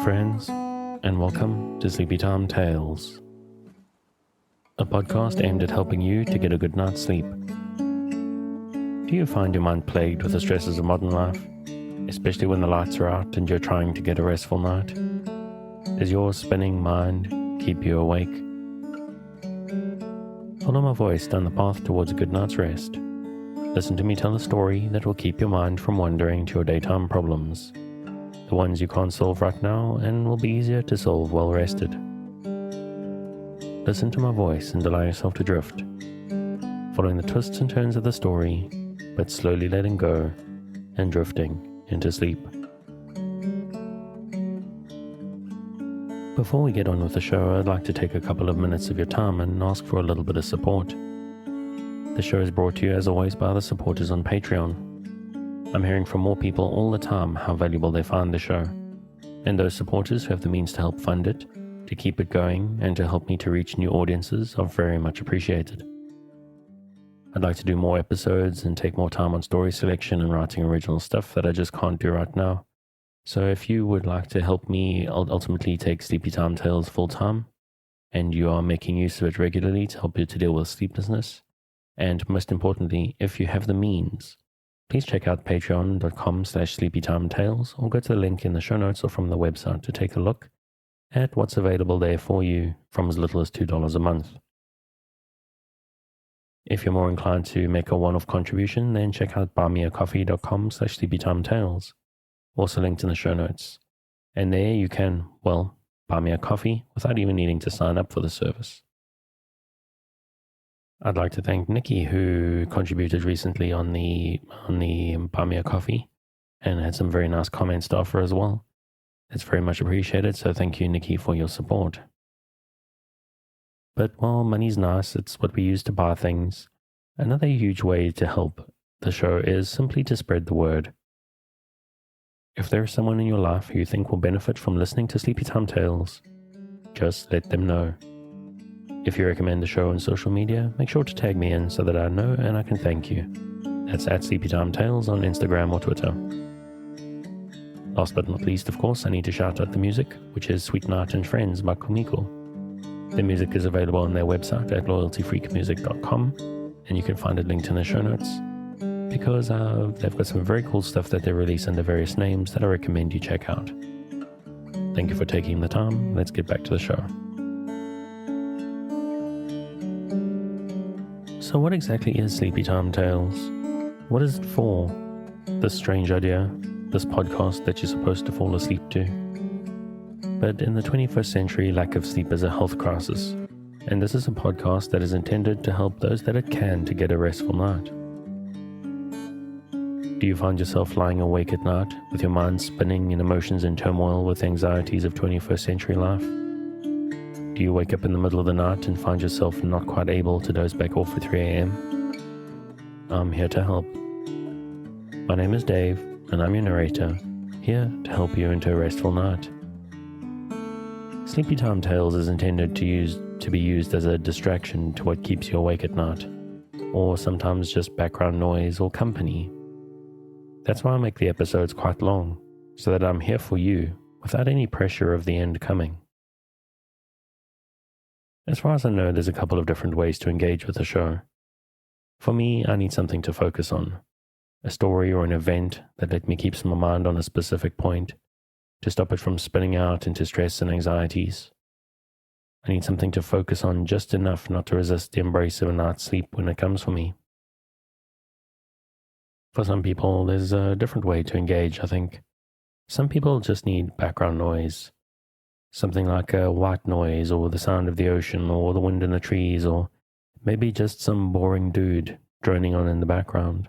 friends, and welcome to Sleepy Time Tales, a podcast aimed at helping you to get a good night's sleep. Do you find your mind plagued with the stresses of modern life, especially when the lights are out and you're trying to get a restful night? Does your spinning mind keep you awake? Follow my voice down the path towards a good night's rest. Listen to me tell a story that will keep your mind from wandering to your daytime problems, the ones you can't solve right now and will be easier to solve well rested. Listen to my voice and allow yourself to drift, following the twists and turns of the story, but slowly letting go and drifting into sleep. Before we get on with the show, I'd like to take a couple of minutes of your time and ask for a little bit of support. The show is brought to you as always by the supporters on Patreon. I'm hearing from more people all the time how valuable they find the show, and those supporters who have the means to help fund it, to keep it going, and to help me to reach new audiences are very much appreciated. I'd like to do more episodes and take more time on story selection and writing original stuff that I just can't do right now. So if you would like to help me ultimately take Sleepy Time Tales full time, and you are making use of it regularly to help you to deal with sleeplessness, and most importantly, if you have the means, please check out patreon.com/sleepytimetales or go to the link in the show notes or from the website to take a look at what's available there for you from as little as $2 a month. If you're more inclined to make a one-off contribution, then check out buymeacoffee.com/sleepytimetales, also linked in the show notes. And there you can, buy me a coffee without even needing to sign up for the service. I'd like to thank Nikki, who contributed recently on the Buy Me a Coffee and had some very nice comments to offer as well. It's very much appreciated, so thank you, Nikki, for your support. But while money's nice, it's what we use to buy things. Another huge way to help the show is simply to spread the word. If there is someone in your life who you think will benefit from listening to Sleepy Time Tales, just let them know. If you recommend the show on social media, make sure to tag me in so that I know and I can thank you. That's at Sleepy Time Tales on Instagram or Twitter. Last but not least, of course, I need to shout out the music, which is Sweet Night and Friends by Kumiko. The music is available on their website at loyaltyfreakmusic.com, and you can find it linked in the show notes, because they've got some very cool stuff that they release under various names that I recommend you check out. Thank you for taking the time. Let's get back to the show. So what exactly is Sleepy Time Tales? What is it for? This strange idea, this podcast that you're supposed to fall asleep to. But in the 21st century, lack of sleep is a health crisis, and this is a podcast that is intended to help those that it can to get a restful night. Do you find yourself lying awake at night with your mind spinning in emotions in turmoil with anxieties of 21st century life? Do you wake up in the middle of the night and find yourself not quite able to doze back off at 3 a.m.? I'm here to help. My name is Dave, and I'm your narrator, here to help you into a restful night. Sleepy Time Tales is intended to be used as a distraction to what keeps you awake at night, or sometimes just background noise or company. That's why I make the episodes quite long, so that I'm here for you without any pressure of the end coming. As far as I know, there's a couple of different ways to engage with the show. For me, I need something to focus on. A story or an event that let me keep my mind on a specific point, to stop it from spinning out into stress and anxieties. I need something to focus on just enough not to resist the embrace of a night's sleep when it comes for me. For some people, there's a different way to engage, I think. Some people just need background noise. Something like a white noise or the sound of the ocean or the wind in the trees, or maybe just some boring dude droning on in the background.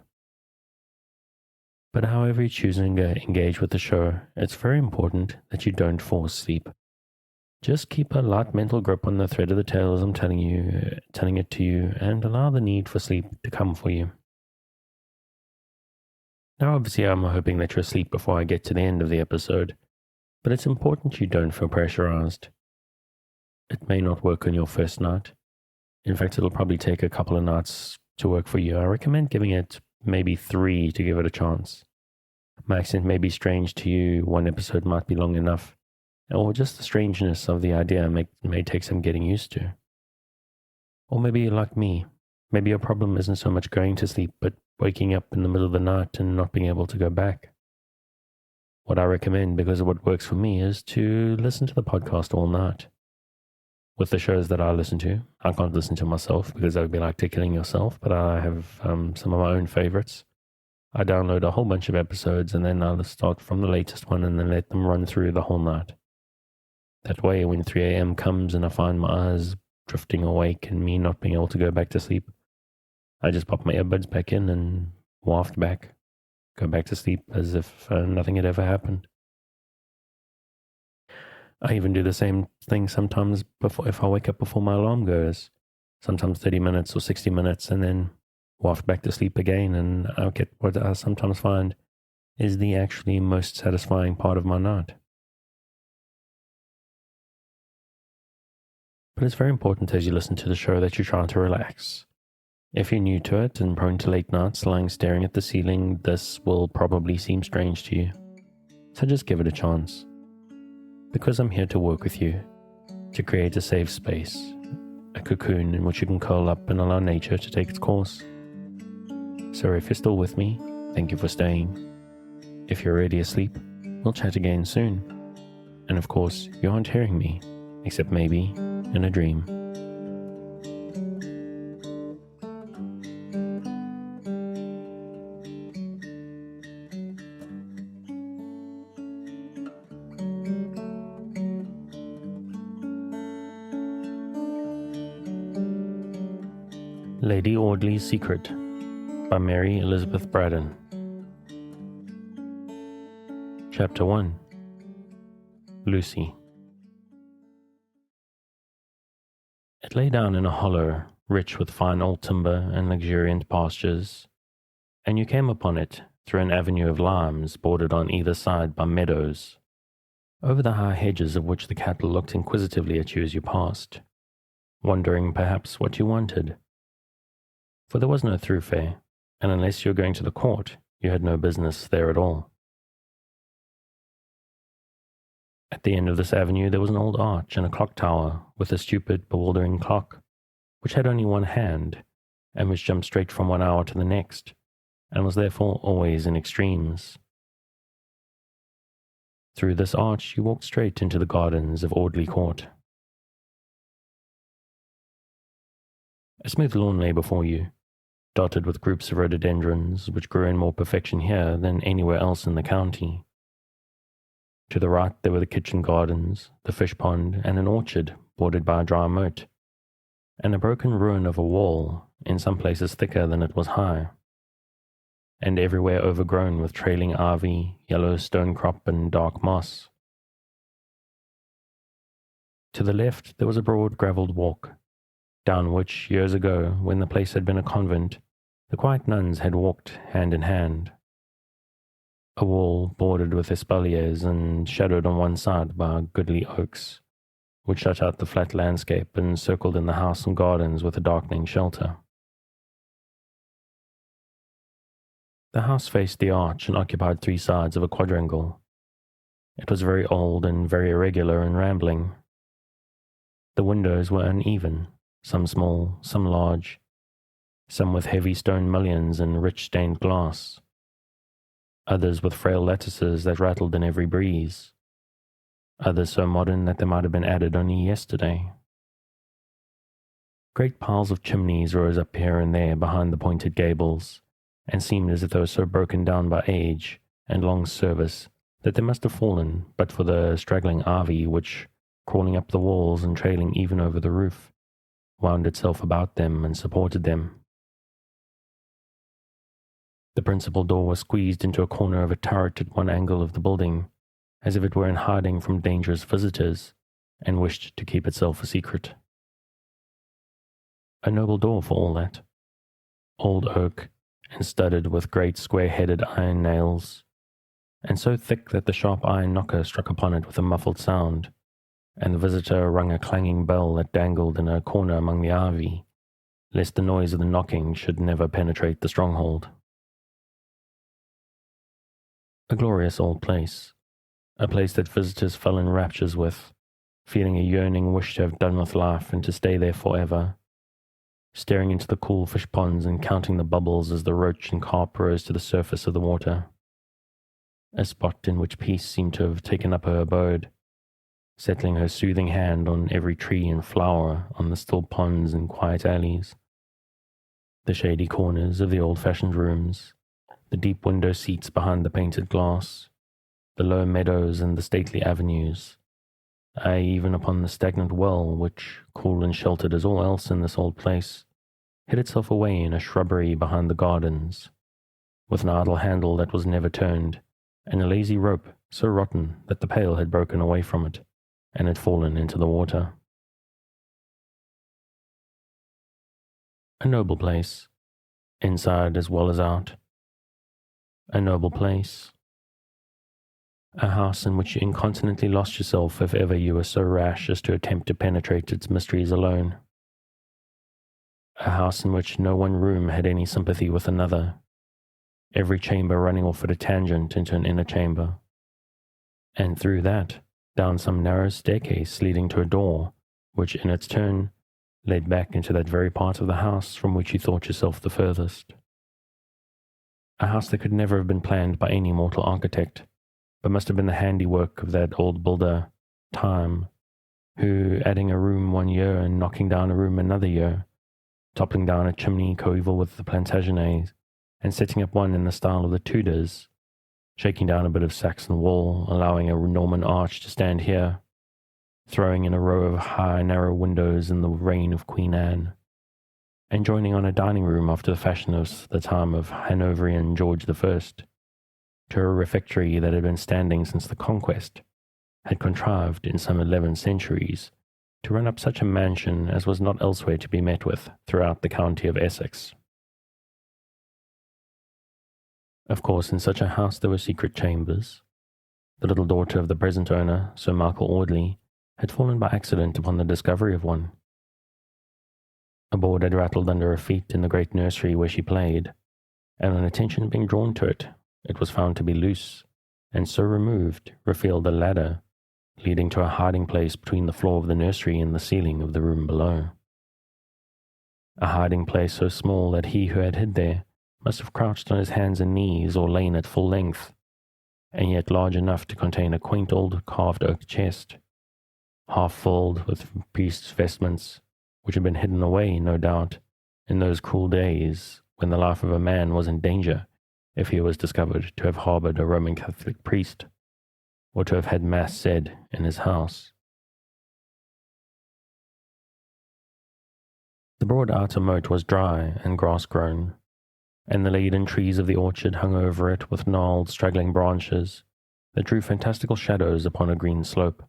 But however you choose to engage with the show, it's very important that you don't force sleep. Just keep a light mental grip on the thread of the tale as I'm telling it to you, and allow the need for sleep to come for you. Now obviously I'm hoping that you're asleep before I get to the end of the episode, but it's important you don't feel pressurized. It may not work on your first night. In fact, it'll probably take a couple of nights to work for you. I recommend giving it maybe 3 to give it a chance. My accent may be strange to you, one episode might be long enough, or just the strangeness of the idea may take some getting used to. Or maybe you're like me. Maybe your problem isn't so much going to sleep, but waking up in the middle of the night and not being able to go back. What I recommend, because of what works for me, is to listen to the podcast all night. With the shows that I listen to, I can't listen to myself because that would be like killing yourself, but I have some of my own favorites. I download a whole bunch of episodes and then I'll start from the latest one and then let them run through the whole night. That way, when 3 a.m. comes and I find my eyes drifting awake and me not being able to go back to sleep, I just pop my earbuds back in and waft back, go back to sleep as if nothing had ever happened. I even do the same thing sometimes if I wake up before my alarm goes, sometimes 30 minutes or 60 minutes, and then waft back to sleep again, and I'll get what I sometimes find is the actually most satisfying part of my night. But it's very important as you listen to the show that you try to relax. If you're new to it and prone to late nights lying staring at the ceiling, this will probably seem strange to you. So just give it a chance. Because I'm here to work with you, to create a safe space, a cocoon in which you can curl up and allow nature to take its course. So if you're still with me, thank you for staying. If you're already asleep, we'll chat again soon. And of course, you aren't hearing me, except maybe in a dream. Lady Audley's Secret by Mary Elizabeth Braddon. Chapter 1. Lucy. It lay down in a hollow, rich with fine old timber and luxuriant pastures, and you came upon it through an avenue of limes bordered on either side by meadows, over the high hedges of which the cattle looked inquisitively at you as you passed, wondering perhaps what you wanted. For there was no thoroughfare, and unless you were going to the court, you had no business there at all. At the end of this avenue there was an old arch and a clock tower with a stupid, bewildering clock, which had only one hand, and which jumped straight from one hour to the next, and was therefore always in extremes. Through this arch you walked straight into the gardens of Audley Court. A smooth lawn lay before you, dotted with groups of rhododendrons, which grew in more perfection here than anywhere else in the county. To the right there were the kitchen gardens, the fish pond, and an orchard bordered by a dry moat, and a broken ruin of a wall, in some places thicker than it was high, and everywhere overgrown with trailing ivy, yellow stonecrop, and dark moss. To the left there was a broad gravelled walk, down which, years ago, when the place had been a convent, the quiet nuns had walked hand in hand. A wall bordered with espaliers and shadowed on one side by goodly oaks, which shut out the flat landscape and circled in the house and gardens with a darkening shelter. The house faced the arch and occupied 3 sides of a quadrangle. It was very old and very irregular and rambling. The windows were uneven, some small, some large, some with heavy stone mullions and rich stained glass, others with frail lattices that rattled in every breeze, others so modern that they might have been added only yesterday. Great piles of chimneys rose up here and there behind the pointed gables, and seemed as if they were so broken down by age and long service that they must have fallen but for the straggling ivy which, crawling up the walls and trailing even over the roof, wound itself about them and supported them. The principal door was squeezed into a corner of a turret at one angle of the building, as if it were in hiding from dangerous visitors, and wished to keep itself a secret. A noble door for all that. Old oak, and studded with great square-headed iron nails, and so thick that the sharp iron knocker struck upon it with a muffled sound, and the visitor rung a clanging bell that dangled in a corner among the ivy, lest the noise of the knocking should never penetrate the stronghold. A glorious old place, a place that visitors fell in raptures with, feeling a yearning wish to have done with life and to stay there forever, staring into the cool fish ponds and counting the bubbles as the roach and carp rose to the surface of the water. A spot in which peace seemed to have taken up her abode, settling her soothing hand on every tree and flower, on the still ponds and quiet alleys, the shady corners of the old-fashioned rooms, the deep window seats behind the painted glass, the low meadows and the stately avenues, aye, even upon the stagnant well which, cool and sheltered as all else in this old place, hid itself away in a shrubbery behind the gardens, with an idle handle that was never turned, and a lazy rope so rotten that the pail had broken away from it and had fallen into the water. A noble place, inside as well as out. A noble place. A house in which you incontinently lost yourself if ever you were so rash as to attempt to penetrate its mysteries alone. A house in which no one room had any sympathy with another, every chamber running off at a tangent into an inner chamber, and through that, down some narrow staircase leading to a door, which in its turn led back into that very part of the house from which you thought yourself the furthest. A house that could never have been planned by any mortal architect, but must have been the handiwork of that old builder, Time, who, adding a room one year and knocking down a room another year, toppling down a chimney coeval with the Plantagenets, and setting up one in the style of the Tudors, shaking down a bit of Saxon wall, allowing a Norman arch to stand here, throwing in a row of high, narrow windows in the reign of Queen Anne, and joining on a dining room after the fashion of the time of Hanoverian George I, to a refectory that had been standing since the Conquest, had contrived in some 11 centuries to run up such a mansion as was not elsewhere to be met with throughout the county of Essex. Of course, in such a house there were secret chambers. The little daughter of the present owner, Sir Michael Audley, had fallen by accident upon the discovery of one. A board had rattled under her feet in the great nursery where she played, and on attention being drawn to it, it was found to be loose, and so removed, revealed a ladder, leading to a hiding place between the floor of the nursery and the ceiling of the room below. A hiding place so small that he who had hid there must have crouched on his hands and knees or lain at full length, and yet large enough to contain a quaint old carved oak chest, half filled with priest's vestments, which had been hidden away, no doubt, in those cruel days when the life of a man was in danger if he was discovered to have harboured a Roman Catholic priest, or to have had Mass said in his house. The broad outer moat was dry and grass-grown, and the laden trees of the orchard hung over it with gnarled, straggling branches that drew fantastical shadows upon a green slope.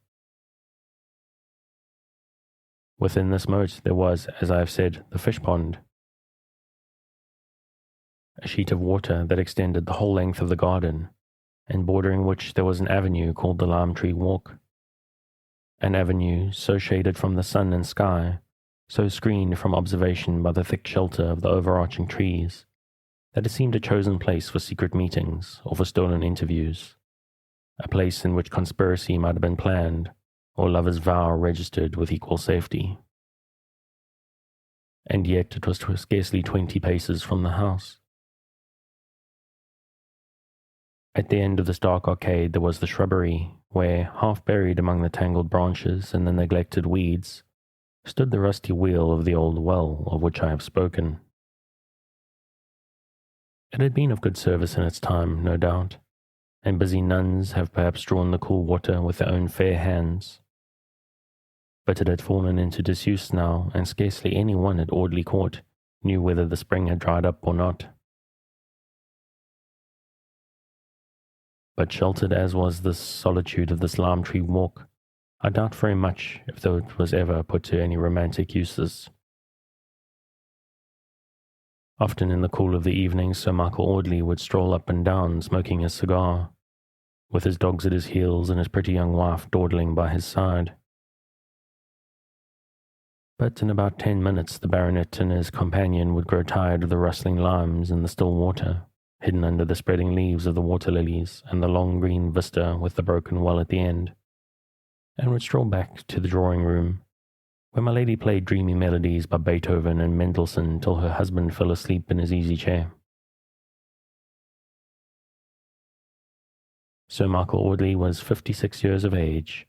Within this moat there was, as I have said, the fish pond, a sheet of water that extended the whole length of the garden, and bordering which there was an avenue called the Lime Tree Walk, an avenue so shaded from the sun and sky, so screened from observation by the thick shelter of the overarching trees, that it seemed a chosen place for secret meetings or for stolen interviews, a place in which conspiracy might have been planned, or lover's vow registered with equal safety. And yet it was scarcely 20 paces from the house. At the end of this dark arcade there was the shrubbery, where, half buried among the tangled branches and the neglected weeds, stood the rusty wheel of the old well of which I have spoken. It had been of good service in its time, no doubt, and busy nuns have perhaps drawn the cool water with their own fair hands. But it had fallen into disuse now, and scarcely any one at Audley Court knew whether the spring had dried up or not. But sheltered as was the solitude of this Lime Tree Walk, I doubt very much if it was ever put to any romantic uses. Often in the cool of the evening Sir Michael Audley would stroll up and down smoking his cigar, with his dogs at his heels and his pretty young wife dawdling by his side. But in about 10 minutes the baronet and his companion would grow tired of the rustling limes and the still water, hidden under the spreading leaves of the water lilies and the long green vista with the broken well at the end, and would stroll back to the drawing room, where my lady played dreamy melodies by Beethoven and Mendelssohn till her husband fell asleep in his easy chair. Sir Michael Audley was 56 years of age,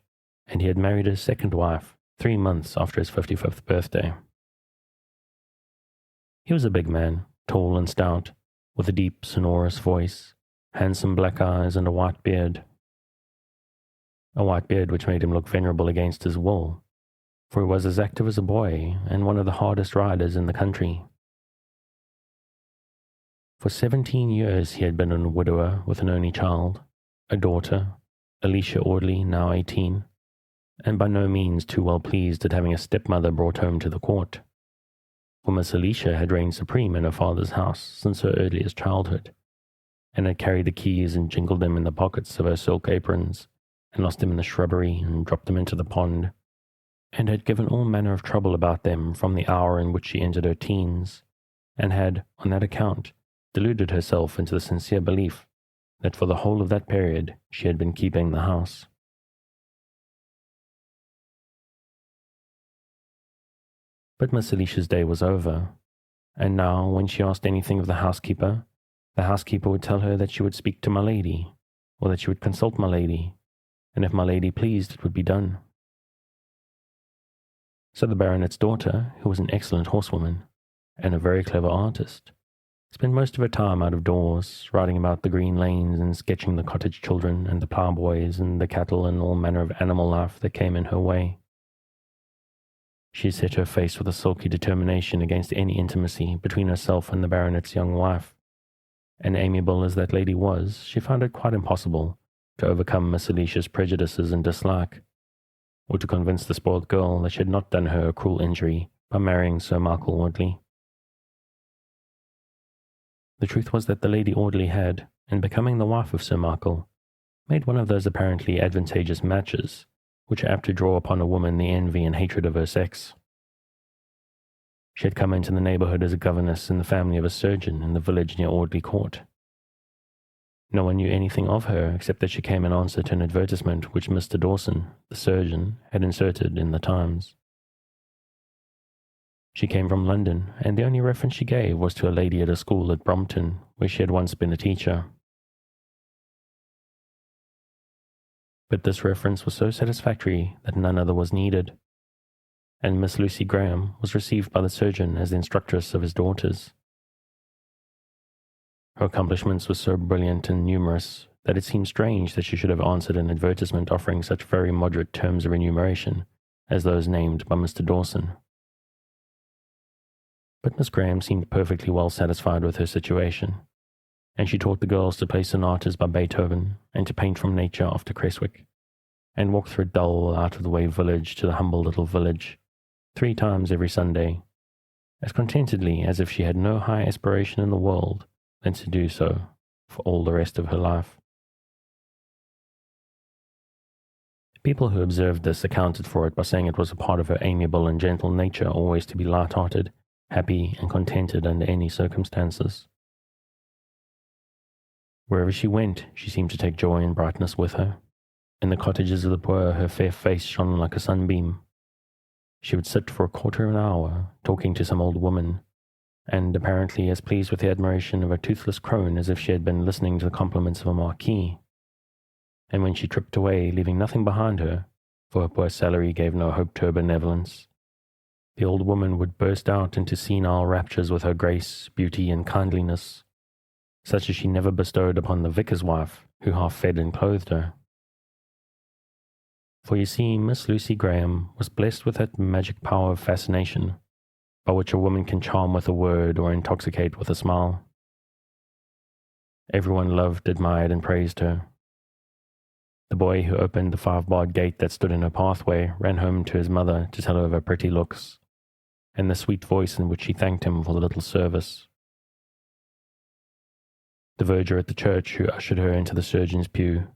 and he had married his second wife 3 months after his 55th birthday. He was a big man, tall and stout, with a deep, sonorous voice, handsome black eyes, and a white beard. A white beard which made him look venerable against his will, for he was as active as a boy and one of the hardest riders in the country. For 17 years he had been a widower with an only child, a daughter, Alicia Audley, now 18, and by no means too well pleased at having a stepmother brought home to the court. For Miss Alicia had reigned supreme in her father's house since her earliest childhood, and had carried the keys and jingled them in the pockets of her silk aprons, and lost them in the shrubbery and dropped them into the pond, and had given all manner of trouble about them from the hour in which she entered her teens, and had, on that account, deluded herself into the sincere belief that for the whole of that period she had been keeping the house. But Miss Alicia's day was over, and now when she asked anything of the housekeeper would tell her that she would speak to my lady, or that she would consult my lady, and if my lady pleased it would be done. So the baronet's daughter, who was an excellent horsewoman, and a very clever artist, spent most of her time out of doors, riding about the green lanes and sketching the cottage children and the ploughboys and the cattle and all manner of animal life that came in her way. She set her face with a sulky determination against any intimacy between herself and the baronet's young wife, and amiable as that lady was, she found it quite impossible to overcome Miss Alicia's prejudices and dislike, or to convince the spoiled girl that she had not done her a cruel injury by marrying Sir Michael Audley. The truth was that the Lady Audley had, in becoming the wife of Sir Michael, made one of those apparently advantageous matches which are apt to draw upon a woman the envy and hatred of her sex. She had come into the neighbourhood as a governess in the family of a surgeon in the village near Audley Court. No one knew anything of her except that she came in answer to an advertisement which Mr. Dawson, the surgeon, had inserted in the Times. She came from London, and the only reference she gave was to a lady at a school at Brompton, where she had once been a teacher. But this reference was so satisfactory that none other was needed, and Miss Lucy Graham was received by the surgeon as the instructress of his daughters. Her accomplishments were so brilliant and numerous that it seemed strange that she should have answered an advertisement offering such very moderate terms of remuneration as those named by Mr. Dawson. But Miss Graham seemed perfectly well satisfied with her situation, and she taught the girls to play sonatas by Beethoven and to paint from nature after Creswick, and walk through a dull, out-of-the-way village to the humble little village 3 times every Sunday, as contentedly as if she had no higher aspiration in the world than to do so for all the rest of her life. People who observed this accounted for it by saying it was a part of her amiable and gentle nature always to be light-hearted, happy and contented under any circumstances. Wherever she went, she seemed to take joy and brightness with her. In the cottages of the poor, her fair face shone like a sunbeam. She would sit for a quarter of an hour, talking to some old woman, and apparently as pleased with the admiration of a toothless crone as if she had been listening to the compliments of a marquis. And when she tripped away, leaving nothing behind her, for her poor salary gave no hope to her benevolence, the old woman would burst out into senile raptures with her grace, beauty, and kindliness, such as she never bestowed upon the vicar's wife, who half fed and clothed her. For you see, Miss Lucy Graham was blessed with that magic power of fascination, by which a woman can charm with a word or intoxicate with a smile. Everyone loved, admired, and praised her. The boy who opened the 5-barred gate that stood in her pathway ran home to his mother to tell her of her pretty looks, and the sweet voice in which she thanked him for the little service. The verger at the church who ushered her into the surgeon's pew,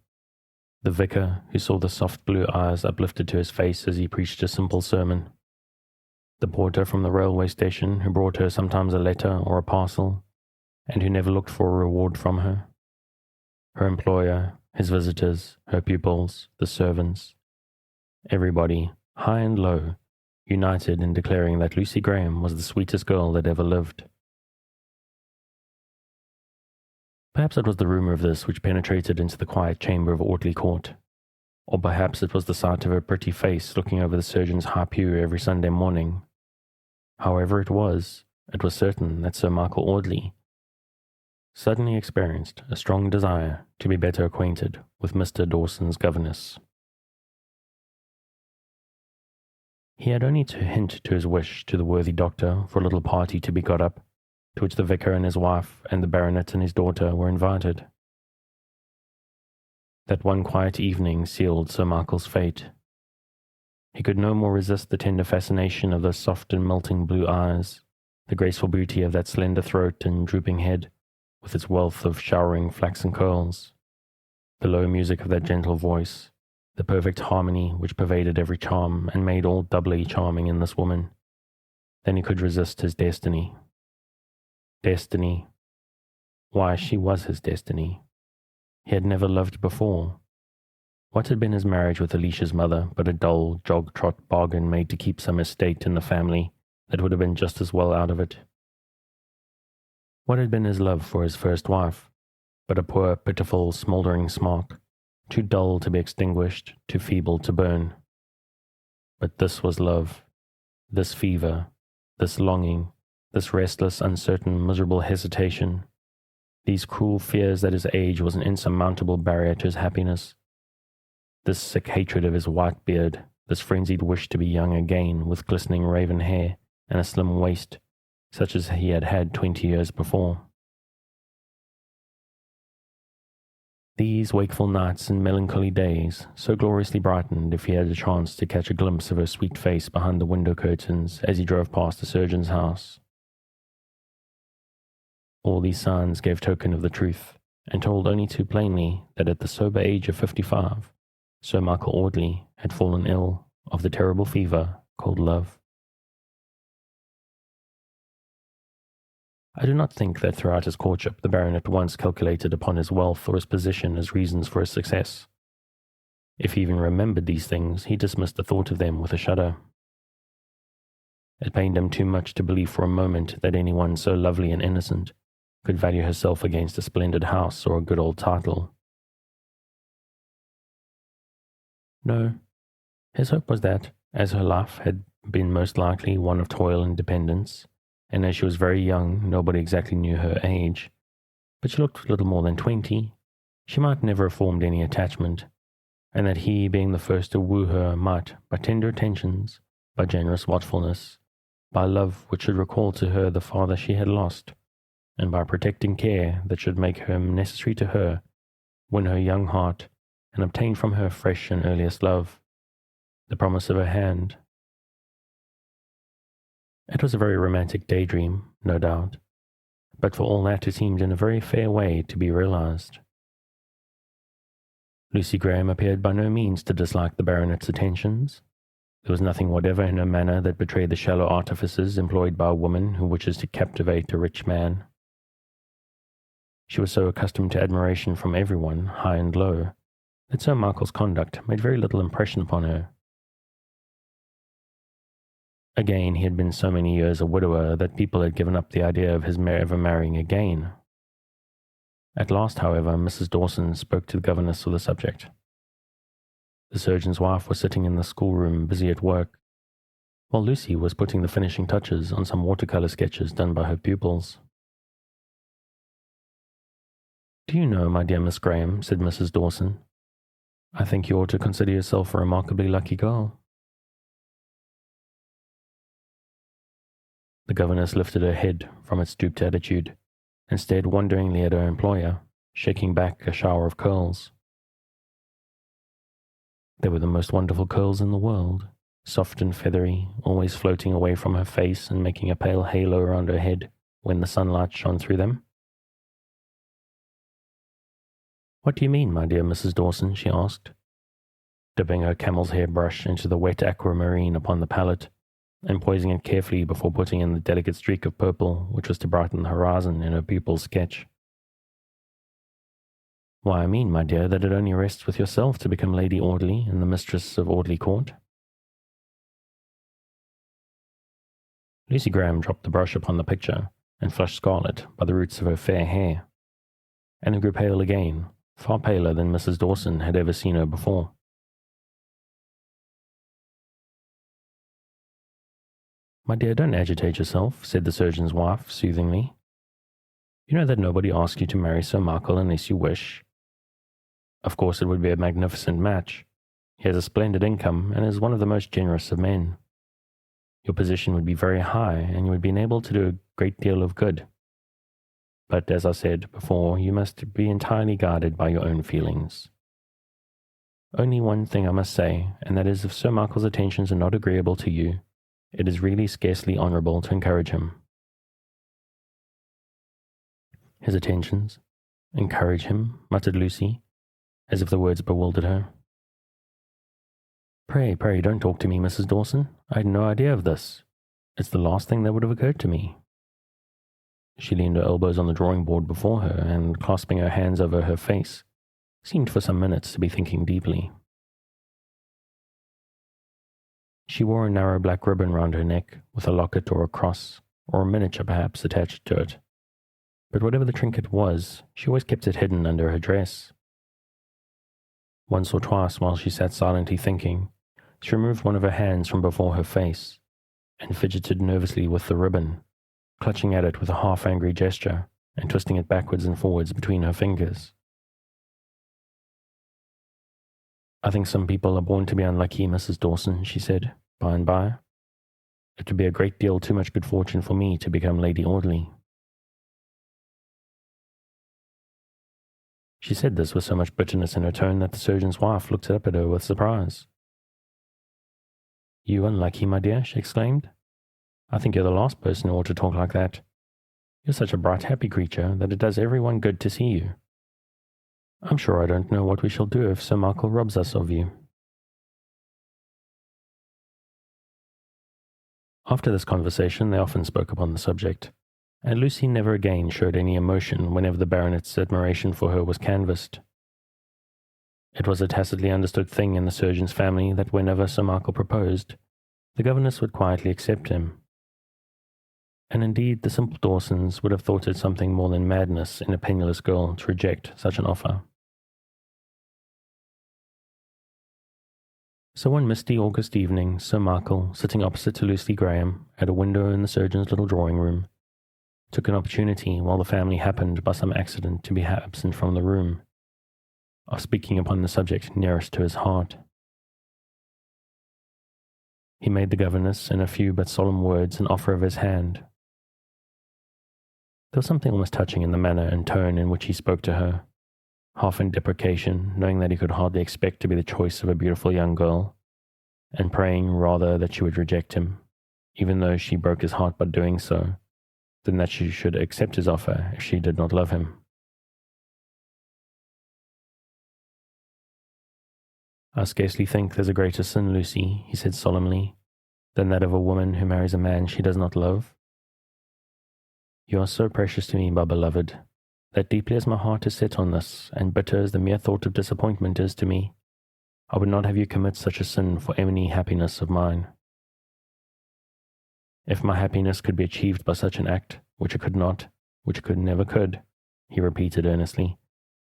the vicar who saw the soft blue eyes uplifted to his face as he preached a simple sermon, the porter from the railway station who brought her sometimes a letter or a parcel, and who never looked for a reward from her. Her employer, his visitors, her pupils, the servants, everybody, high and low, united in declaring that Lucy Graham was the sweetest girl that ever lived. Perhaps it was the rumour of this which penetrated into the quiet chamber of Audley Court, or perhaps it was the sight of her pretty face looking over the surgeon's high pew every Sunday morning. However it was certain that Sir Michael Audley suddenly experienced a strong desire to be better acquainted with Mr. Dawson's governess. He had only to hint to his wish to the worthy doctor for a little party to be got up, to which the vicar and his wife and the baronet and his daughter were invited. That one quiet evening sealed Sir Michael's fate. He could no more resist the tender fascination of those soft and melting blue eyes, the graceful beauty of that slender throat and drooping head, with its wealth of showering flaxen curls, the low music of that gentle voice, the perfect harmony which pervaded every charm and made all doubly charming in this woman, than he could resist his destiny. Destiny. Why, she was his destiny. He had never loved before. What had been his marriage with Alicia's mother but a dull, jog-trot bargain made to keep some estate in the family that would have been just as well out of it? What had been his love for his first wife but a poor, pitiful, smouldering spark, too dull to be extinguished, too feeble to burn? But this was love, this fever, this longing, this restless, uncertain, miserable hesitation, these cruel fears that his age was an insurmountable barrier to his happiness, this sick hatred of his white beard, this frenzied wish to be young again, with glistening raven hair and a slim waist, such as he had had 20 years before. These wakeful nights and melancholy days, so gloriously brightened if he had a chance to catch a glimpse of her sweet face behind the window curtains as he drove past the surgeon's house. All these signs gave token of the truth, and told only too plainly that at the sober age of 55, Sir Michael Audley had fallen ill of the terrible fever called love. I do not think that throughout his courtship the baronet once calculated upon his wealth or his position as reasons for his success. If he even remembered these things, he dismissed the thought of them with a shudder. It pained him too much to believe for a moment that anyone so lovely and innocent could value herself against a splendid house or a good old title. No, his hope was that, as her life had been most likely one of toil and dependence, and as she was very young, nobody exactly knew her age, but she looked little more than 20, she might never have formed any attachment, and that he, being the first to woo her, might, by tender attentions, by generous watchfulness, by love which should recall to her the father she had lost, and by protecting care that should make him necessary to her, win her young heart, and obtain from her fresh and earliest love, the promise of her hand. It was a very romantic daydream, no doubt, but for all that it seemed in a very fair way to be realized. Lucy Graham appeared by no means to dislike the baronet's attentions. There was nothing whatever in her manner that betrayed the shallow artifices employed by a woman who wishes to captivate a rich man. She was so accustomed to admiration from everyone, high and low, that Sir Michael's conduct made very little impression upon her. Again, he had been so many years a widower that people had given up the idea of his ever marrying again. At last, however, Mrs. Dawson spoke to the governess of the subject. The surgeon's wife was sitting in the schoolroom busy at work, while Lucy was putting the finishing touches on some watercolour sketches done by her pupils. "Do you know, my dear Miss Graham," said Mrs. Dawson, "I think you ought to consider yourself a remarkably lucky girl." The governess lifted her head from its stooped attitude and stared wonderingly at her employer, shaking back a shower of curls. They were the most wonderful curls in the world, soft and feathery, always floating away from her face and making a pale halo around her head when the sunlight shone through them. "What do you mean, my dear Mrs. Dawson?" she asked, dipping her camel's hair brush into the wet aquamarine upon the palette, and poising it carefully before putting in the delicate streak of purple which was to brighten the horizon in her pupil's sketch. "Why, I mean, my dear, that it only rests with yourself to become Lady Audley and the mistress of Audley Court." Lucy Graham dropped the brush upon the picture and flushed scarlet by the roots of her fair hair, and grew pale again, far paler than Mrs. Dawson had ever seen her before. "My dear, don't agitate yourself," said the surgeon's wife soothingly. "You know that nobody asks you to marry Sir Michael unless you wish. Of course it would be a magnificent match. He has a splendid income and is one of the most generous of men. Your position would be very high, and you would be enabled to do a great deal of good. But, as I said before, you must be entirely guided by your own feelings. Only one thing I must say, and that is if Sir Michael's attentions are not agreeable to you, it is really scarcely honourable to encourage him." "His attentions? Encourage him?" muttered Lucy, as if the words bewildered her. Pray, don't talk to me, Mrs. Dawson. I had no idea of this. It's the last thing that would have occurred to me." She leaned her elbows on the drawing board before her and, clasping her hands over her face, seemed for some minutes to be thinking deeply. She wore a narrow black ribbon round her neck, with a locket or a cross, or a miniature perhaps, attached to it. But whatever the trinket was, she always kept it hidden under her dress. Once or twice, while she sat silently thinking, she removed one of her hands from before her face, and fidgeted nervously with the ribbon, clutching at it with a half-angry gesture, and twisting it backwards and forwards between her fingers. "I think some people are born to be unlucky, Mrs. Dawson," she said, by and by. "It would be a great deal too much good fortune for me to become Lady Audley." She said this with so much bitterness in her tone that the surgeon's wife looked up at her with surprise. "You unlucky, my dear?" she exclaimed. "I think you're the last person who ought to talk like that. You're such a bright, happy creature that it does everyone good to see you. I'm sure I don't know what we shall do if Sir Michael robs us of you." After this conversation they often spoke upon the subject, and Lucy never again showed any emotion whenever the baronet's admiration for her was canvassed. It was a tacitly understood thing in the surgeon's family that whenever Sir Michael proposed, the governess would quietly accept him. And indeed the simple Dawsons would have thought it something more than madness in a penniless girl to reject such an offer. So one misty August evening, Sir Michael, sitting opposite to Lucy Graham at a window in the surgeon's little drawing-room, took an opportunity, while the family happened by some accident to be absent from the room, of speaking upon the subject nearest to his heart. He made the governess, in a few but solemn words, an offer of his hand. There was something almost touching in the manner and tone in which he spoke to her, half in deprecation, knowing that he could hardly expect to be the choice of a beautiful young girl, and praying rather that she would reject him, even though she broke his heart by doing so, than that she should accept his offer if she did not love him. "I scarcely think there's a greater sin, Lucy," he said solemnly, "than that of a woman who marries a man she does not love. You are so precious to me, my beloved, that deeply as my heart is set on this, and bitter as the mere thought of disappointment is to me, I would not have you commit such a sin for any happiness of mine. If my happiness could be achieved by such an act, which it could not, which it never could," he repeated earnestly,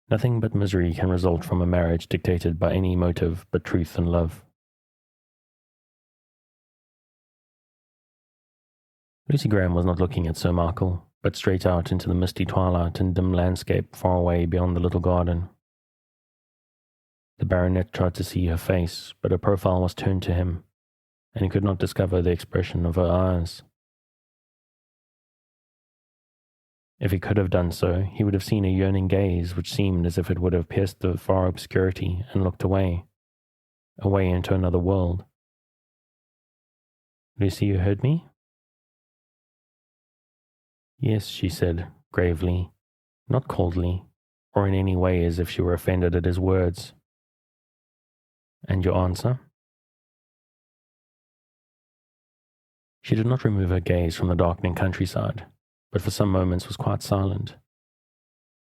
"nothing but misery can result from a marriage dictated by any motive but truth and love." Lucy Graham was not looking at Sir Michael, but straight out into the misty twilight and dim landscape far away beyond the little garden. The baronet tried to see her face, but her profile was turned to him, and he could not discover the expression of her eyes. If he could have done so, he would have seen a yearning gaze which seemed as if it would have pierced the far obscurity and looked away into another world. "Lucy, you heard me?" "Yes," she said, gravely, not coldly, or in any way as if she were offended at his words. "And your answer?" She did not remove her gaze from the darkening countryside, but for some moments was quite silent.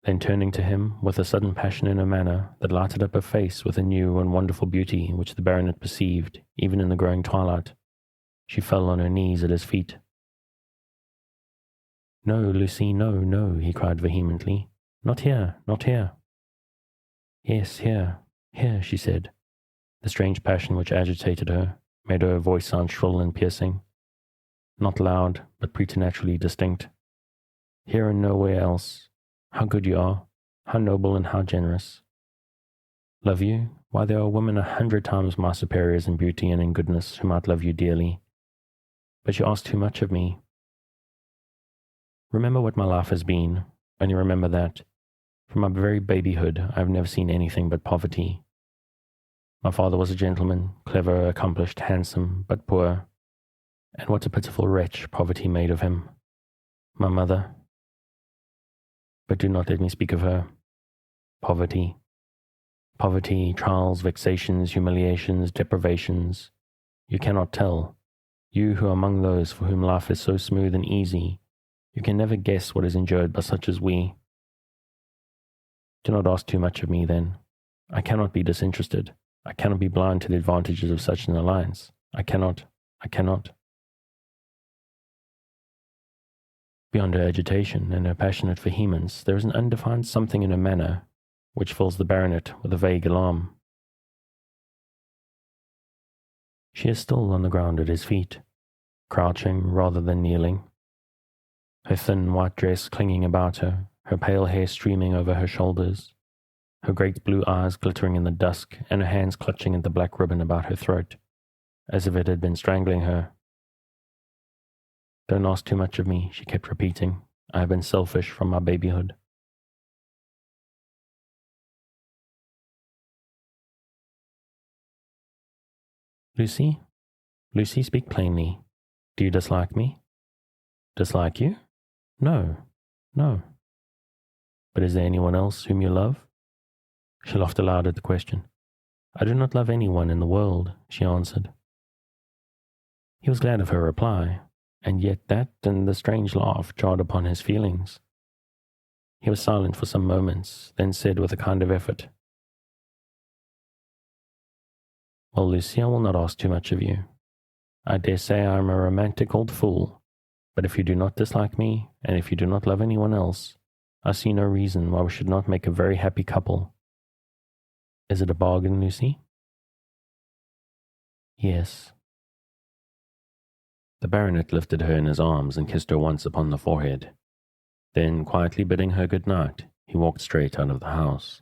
Then turning to him, with a sudden passion in her manner that lighted up her face with a new and wonderful beauty which the baronet perceived even in the growing twilight, she fell on her knees at his feet. "No, Lucy, no, no," he cried vehemently. "Not here, not here." "Yes, here, here," she said. The strange passion which agitated her made her voice sound shrill and piercing, not loud, but preternaturally distinct. "Here and nowhere else. How good you are, how noble and how generous. Love you? Why, there are women 100 times my superiors in beauty and in goodness who might love you dearly. But you ask too much of me. Remember what my life has been, only remember that, from my very babyhood, I have never seen anything but poverty. My father was a gentleman, clever, accomplished, handsome, but poor. And what a pitiful wretch poverty made of him. My mother. But do not let me speak of her. Poverty. Poverty, trials, vexations, humiliations, deprivations. You cannot tell. You who are among those for whom life is so smooth and easy, you can never guess what is endured by such as we. Do not ask too much of me, then. I cannot be disinterested. I cannot be blind to the advantages of such an alliance. I cannot. Beyond her agitation and her passionate vehemence, there is an undefined something in her manner which fills the baronet with a vague alarm. She is still on the ground at his feet, crouching rather than kneeling, her thin white dress clinging about her, her pale hair streaming over her shoulders, her great blue eyes glittering in the dusk, and her hands clutching at the black ribbon about her throat, as if it had been strangling her. "Don't ask too much of me," she kept repeating. "I have been selfish from my babyhood." "Lucy? Lucy, speak plainly. Do you dislike me?" "Dislike you? No, no. But is there anyone else whom you love?" She laughed aloud at the question. "I do not love anyone in the world," she answered. He was glad of her reply, and yet that and the strange laugh jarred upon his feelings. He was silent for some moments, then said with a kind of effort, "Well, Lucy, I will not ask too much of you. I dare say I am a romantic old fool, but if you do not dislike me, and if you do not love anyone else, I see no reason why we should not make a very happy couple. Is it a bargain, Lucy?" "Yes." The baronet lifted her in his arms and kissed her once upon the forehead. Then, quietly bidding her good night, he walked straight out of the house.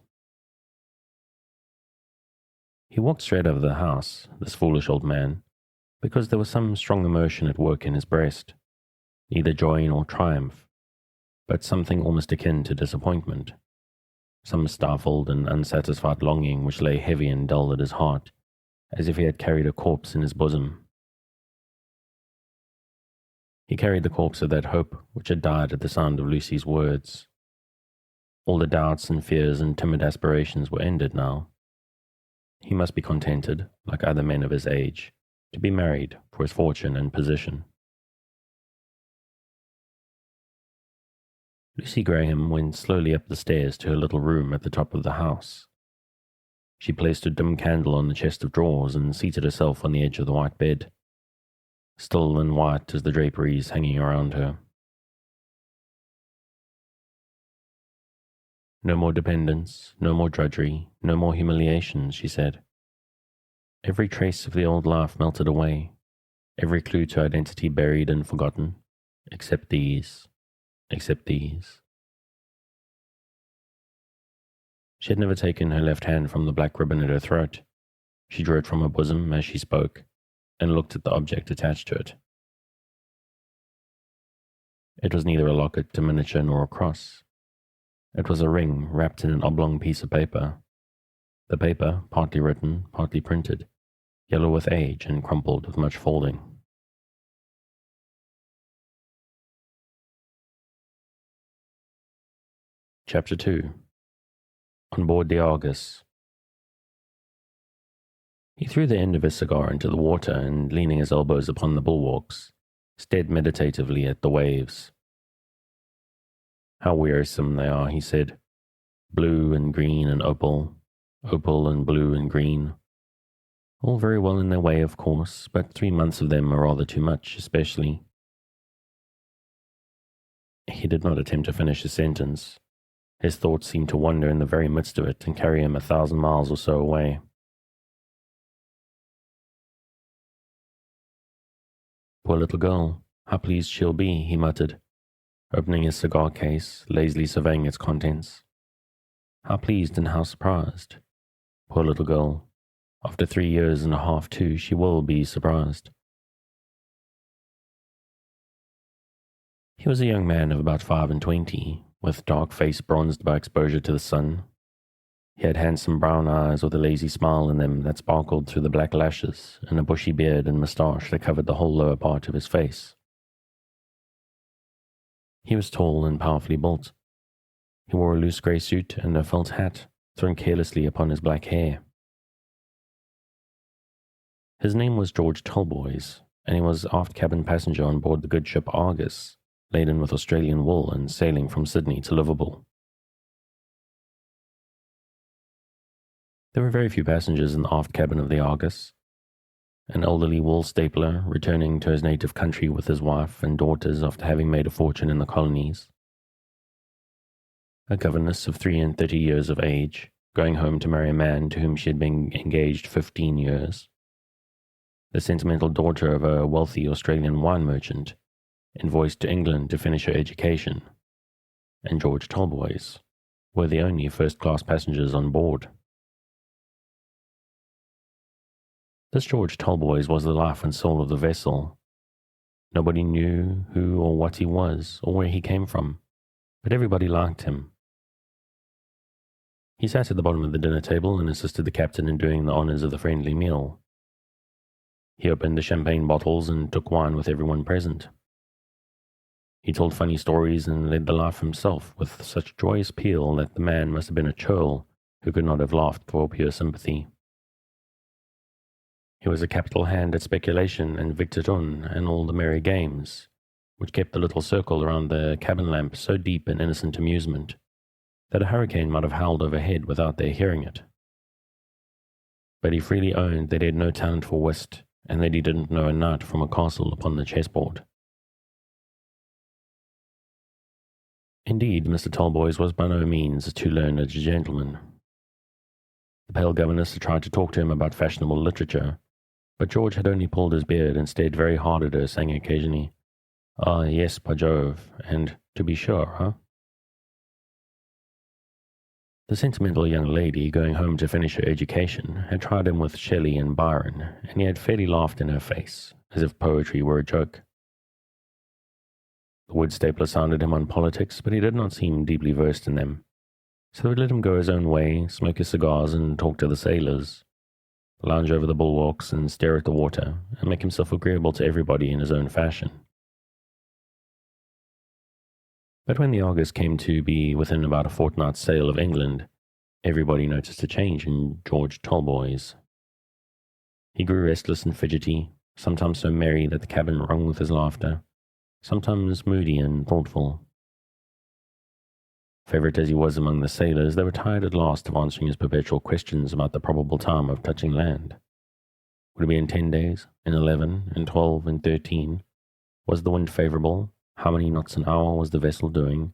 He walked straight out of the house, this foolish old man, because there was some strong emotion at work in his breast, neither joy nor triumph, but something almost akin to disappointment, some stifled and unsatisfied longing which lay heavy and dull at his heart, as if he had carried a corpse in his bosom. He carried the corpse of that hope which had died at the sound of Lucy's words. All the doubts and fears and timid aspirations were ended now. He must be contented, like other men of his age, to be married for his fortune and position. Lucy Graham went slowly up the stairs to her little room at the top of the house. She placed a dim candle on the chest of drawers and seated herself on the edge of the white bed, still and white as the draperies hanging around her. "No more dependence, no more drudgery, no more humiliations," she said. Every trace of the old life melted away, every clue to identity buried and forgotten, except these. She had never taken her left hand from the black ribbon at her throat. She drew it from her bosom as she spoke, and looked at the object attached to it. It was neither a locket, a miniature, nor a cross. It was a ring wrapped in an oblong piece of paper. The paper, partly written, partly printed, yellow with age and crumpled with much folding. Chapter 2. On board the Argus. He threw the end of his cigar into the water and, leaning his elbows upon the bulwarks, stared meditatively at the waves. "How wearisome they are," he said. "Blue and green and opal, opal and blue and green. All very well in their way, of course, but 3 months of them are rather too much, especially." He did not attempt to finish his sentence. His thoughts seemed to wander in the very midst of it and carry him 1,000 miles or so away. "Poor little girl, how pleased she'll be," he muttered, opening his cigar case, lazily surveying its contents. "How pleased and how surprised. Poor little girl. After 3 years and a half, too, she will be surprised." He was a young man of about 25, with dark face bronzed by exposure to the sun. He had handsome brown eyes with a lazy smile in them that sparkled through the black lashes, and a bushy beard and moustache that covered the whole lower part of his face. He was tall and powerfully built. He wore a loose grey suit and a felt hat, thrown carelessly upon his black hair. His name was George Talboys, and he was aft cabin passenger on board the good ship Argus, laden with Australian wool and sailing from Sydney to Liverpool. There were very few passengers in the aft cabin of the Argus. An elderly wool stapler returning to his native country with his wife and daughters after having made a fortune in the colonies. A governess of 33 years of age, going home to marry a man to whom she had been engaged 15 years. The sentimental daughter of a wealthy Australian wine merchant, invoiced to England to finish her education, and George Talboys were the only first-class passengers on board. This George Talboys was the life and soul of the vessel. Nobody knew who or what he was, or where he came from, but everybody liked him. He sat at the bottom of the dinner table and assisted the captain in doing the honours of the friendly meal. He opened the champagne bottles and took wine with everyone present. He told funny stories and led the laugh himself with such joyous peal that the man must have been a churl who could not have laughed for pure sympathy. He was a capital hand at speculation and victorun and all the merry games, which kept the little circle around the cabin lamp so deep in innocent amusement that a hurricane might have howled overhead without their hearing it. But he freely owned that he had no talent for whist, and that he didn't know a knight from a castle upon the chessboard. Indeed, Mr. Talboys was by no means too learned a gentleman. The pale governess had tried to talk to him about fashionable literature, but George had only pulled his beard and stared very hard at her, saying occasionally, "Ah, yes, by Jove, and to be sure, huh?" The sentimental young lady, going home to finish her education, had tried him with Shelley and Byron, and he had fairly laughed in her face, as if poetry were a joke. The wood stapler sounded him on politics, but he did not seem deeply versed in them, so they would let him go his own way, smoke his cigars and talk to the sailors, lounge over the bulwarks and stare at the water, and make himself agreeable to everybody in his own fashion. But when the Argus came to be within about a fortnight's sail of England, everybody noticed a change in George Talboys. He grew restless and fidgety, sometimes so merry that the cabin rung with his laughter, sometimes moody and thoughtful. Favourite as he was among the sailors, they were tired at last of answering his perpetual questions about the probable time of touching land. Would it be in 10 days, in 11, in 12, in 13? Was the wind favourable? How many knots an hour was the vessel doing?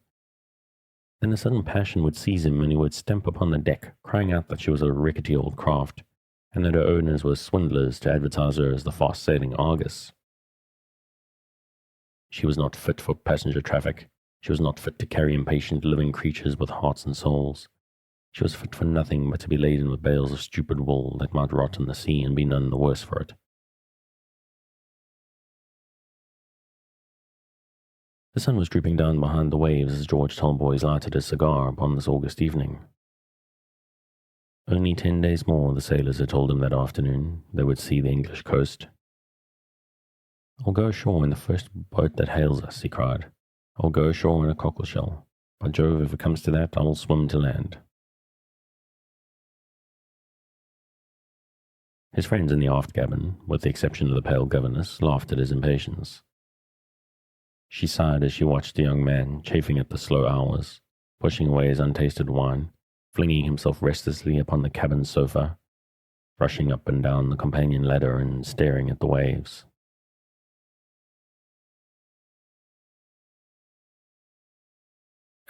Then a sudden passion would seize him, and he would stamp upon the deck, crying out that she was a rickety old craft, and that her owners were swindlers to advertise her as the fast-sailing Argus. She was not fit for passenger traffic. She was not fit to carry impatient living creatures with hearts and souls. She was fit for nothing but to be laden with bales of stupid wool that might rot in the sea and be none the worse for it. The sun was drooping down behind the waves as George Talboys lighted his cigar upon this August evening. Only 10 days more, the sailors had told him that afternoon, they would see the English coast. "I'll go ashore in the first boat that hails us," he cried. "I'll go ashore in a cockleshell. By Jove, if it comes to that, I will swim to land." His friends in the aft cabin, with the exception of the pale governess, laughed at his impatience. She sighed as she watched the young man chafing at the slow hours, pushing away his untasted wine, flinging himself restlessly upon the cabin sofa, rushing up and down the companion ladder and staring at the waves.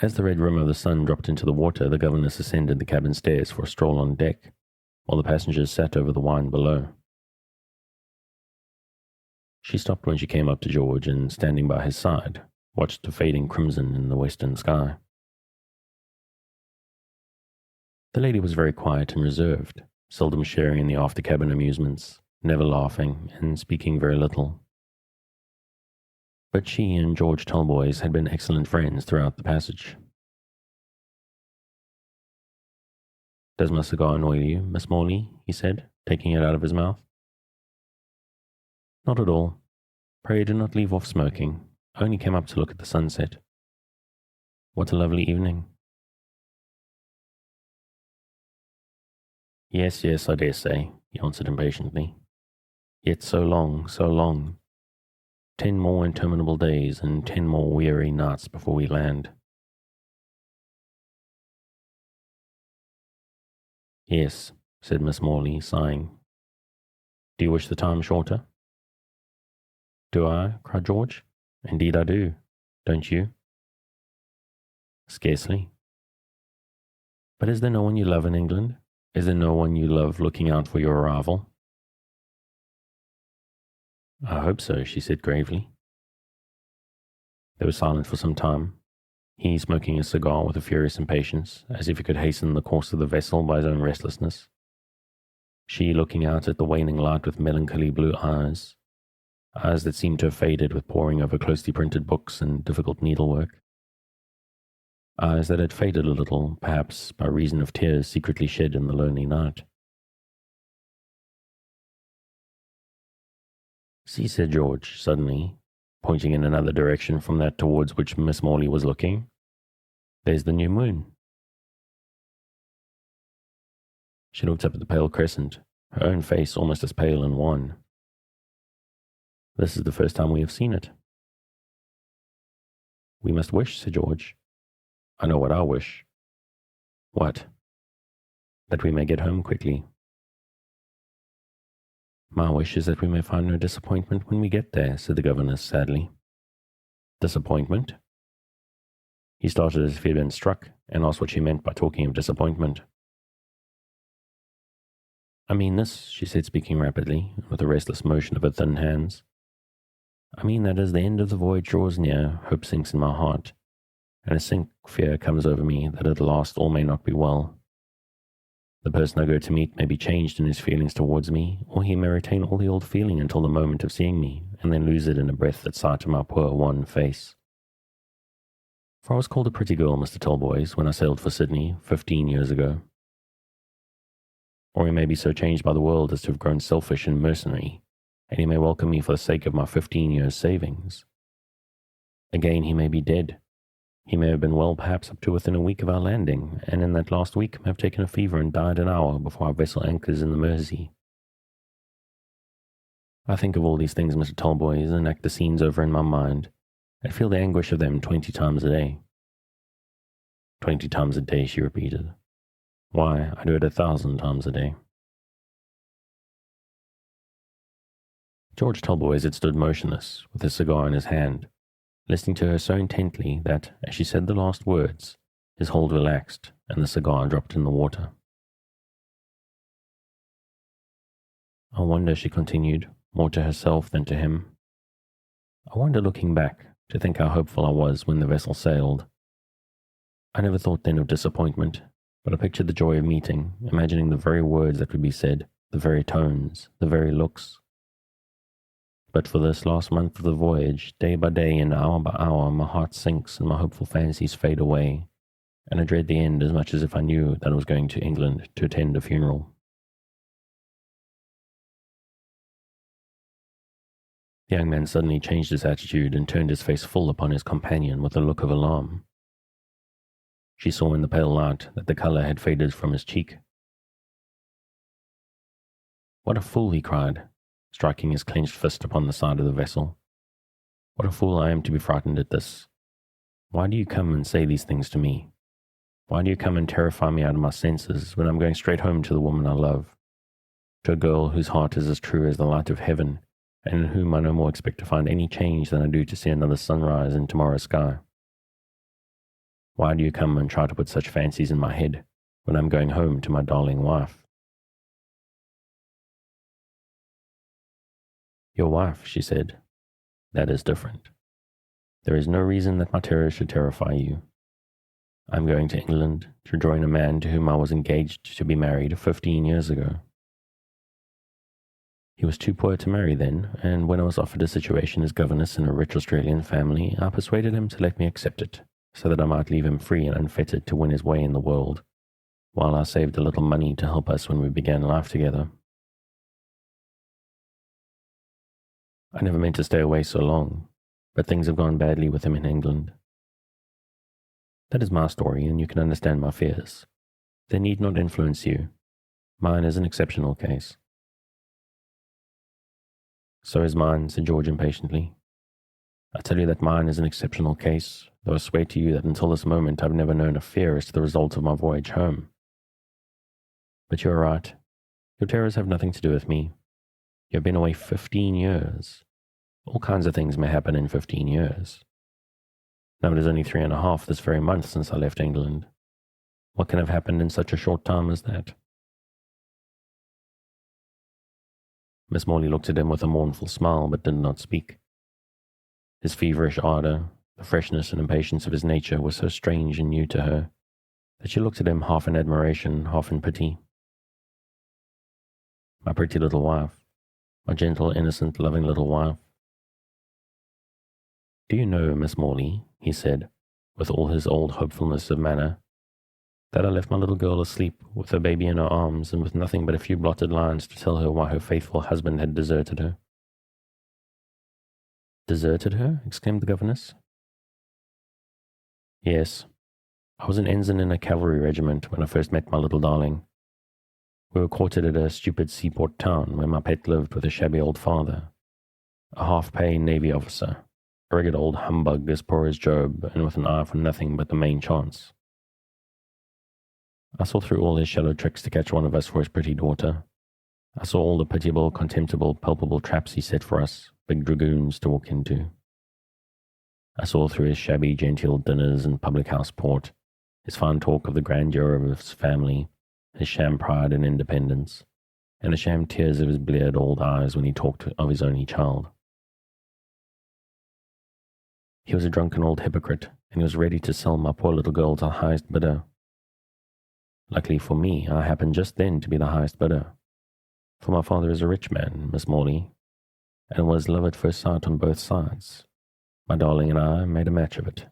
As the red rim of the sun dropped into the water, the governess ascended the cabin stairs for a stroll on deck, while the passengers sat over the wine below. She stopped when she came up to George and, standing by his side, watched the fading crimson in the western sky. The lady was very quiet and reserved, seldom sharing in the after-cabin amusements, never laughing, and speaking very little. But she and George Talboys had been excellent friends throughout the passage. "Does my cigar annoy you, Miss Morley?" he said, taking it out of his mouth. "Not at all. Pray do not leave off smoking. I only came up to look at the sunset. What a lovely evening." Yes, I dare say," he answered impatiently. "Yet so long, so long. 10 more interminable days and 10 more weary nights before we land." "Yes," said Miss Morley, sighing. "Do you wish the time shorter?" "Do I?" cried George. "Indeed I do. Don't you?" "Scarcely." "But is there no one you love in England? Is there no one you love looking out for your arrival?" "I hope so," she said gravely. They were silent for some time, he smoking a cigar with a furious impatience, as if he could hasten the course of the vessel by his own restlessness. She looking out at the waning light with melancholy blue eyes that seemed to have faded with poring over closely printed books and difficult needlework. Eyes that had faded a little, perhaps by reason of tears secretly shed in the lonely night. "See," said George, suddenly, pointing in another direction from that towards which Miss Morley was looking. "There's the new moon." She looked up at the pale crescent, her own face almost as pale and wan. "This is the first time we have seen it." "We must wish," said George. "I know what I wish." "What?" "That we may get home quickly." "My wish is that we may find no disappointment when we get there," said the governess sadly. "Disappointment?" He started as if he had been struck, and asked what she meant by talking of disappointment. "I mean this," she said, speaking rapidly, with a restless motion of her thin hands. "I mean that as the end of the voyage draws near, hope sinks in my heart, and a sick fear comes over me that at last all may not be well. The person I go to meet may be changed in his feelings towards me, or he may retain all the old feeling until the moment of seeing me, and then lose it in a breath at sight of my poor wan face. For I was called a pretty girl, Mr. Talboys, when I sailed for Sydney 15 years ago. Or he may be so changed by the world as to have grown selfish and mercenary, and he may welcome me for the sake of my 15 years' savings. Again, he may be dead. He may have been well perhaps up to within a week of our landing, and in that last week may have taken a fever and died an hour before our vessel anchors in the Mersey. I think of all these things, Mr. Talboys, and act the scenes over in my mind, and feel the anguish of them 20 times a day. 20 times a day, she repeated. Why, I do it 1,000 times a day." George Talboys had stood motionless, with his cigar in his hand, listening to her so intently that, as she said the last words, his hold relaxed and the cigar dropped in the water. "I wonder," she continued, more to herself than to him, "I wonder, looking back, to think how hopeful I was when the vessel sailed. I never thought then of disappointment, but I pictured the joy of meeting, imagining the very words that would be said, the very tones, the very looks. But for this last month of the voyage, day by day and hour by hour, my heart sinks and my hopeful fancies fade away, and I dread the end as much as if I knew that I was going to England to attend a funeral." The young man suddenly changed his attitude and turned his face full upon his companion with a look of alarm. She saw in the pale light that the colour had faded from his cheek. "What a fool!" he cried, striking his clenched fist upon the side of the vessel. What a fool I am to be frightened at this. Why do you come and say these things to me? Why do you come and terrify me out of my senses when I'm going straight home to the woman I love, to a girl whose heart is as true as the light of heaven, and in whom I no more expect to find any change than I do to see another sunrise in tomorrow's sky? Why do you come and try to put such fancies in my head when I'm going home to my darling wife? Your wife, she said. That is different. There is no reason that my terror should terrify you. I'm going to England to join a man to whom I was engaged to be married 15 years ago. He was too poor to marry then, and when I was offered a situation as governess in a rich Australian family, I persuaded him to let me accept it, so that I might leave him free and unfettered to win his way in the world, while I saved a little money to help us when we began life together. I never meant to stay away so long, but things have gone badly with him in England. That is my story, and you can understand my fears. They need not influence you. Mine is an exceptional case. So is mine, said George impatiently. I tell you that mine is an exceptional case, though I swear to you that until this moment I've never known a fear as to the result of my voyage home. But you're right. Your terrors have nothing to do with me. You've been away 15 years. All kinds of things may happen in 15 years. Now it is only 3.5 this very month since I left England. What can have happened in such a short time as that? Miss Morley looked at him with a mournful smile, but did not speak. His feverish ardour, the freshness and impatience of his nature were so strange and new to her, that she looked at him half in admiration, half in pity. My pretty little wife, my gentle, innocent, loving little wife. Do you know, Miss Morley, he said, with all his old hopefulness of manner, that I left my little girl asleep with her baby in her arms and with nothing but a few blotted lines to tell her why her faithful husband had deserted her. Deserted her? Exclaimed the governess. Yes. I was an ensign in a cavalry regiment when I first met my little darling. We were quartered at a stupid seaport town where my pet lived with a shabby old father, a half-pay navy officer, a rugged old humbug as poor as Job and with an eye for nothing but the main chance. I saw through all his shallow tricks to catch one of us for his pretty daughter. I saw all the pitiable, contemptible, palpable traps he set for us, big dragoons to walk into. I saw through his shabby, genteel dinners and public-house port, his fine talk of the grandeur of his family, his sham pride and independence, and the sham tears of his bleared old eyes when he talked of his only child. He was a drunken old hypocrite, and he was ready to sell my poor little girl to the highest bidder. Luckily for me, I happened just then to be the highest bidder, for my father is a rich man, Miss Morley, and was love at first sight on both sides. My darling and I made a match of it.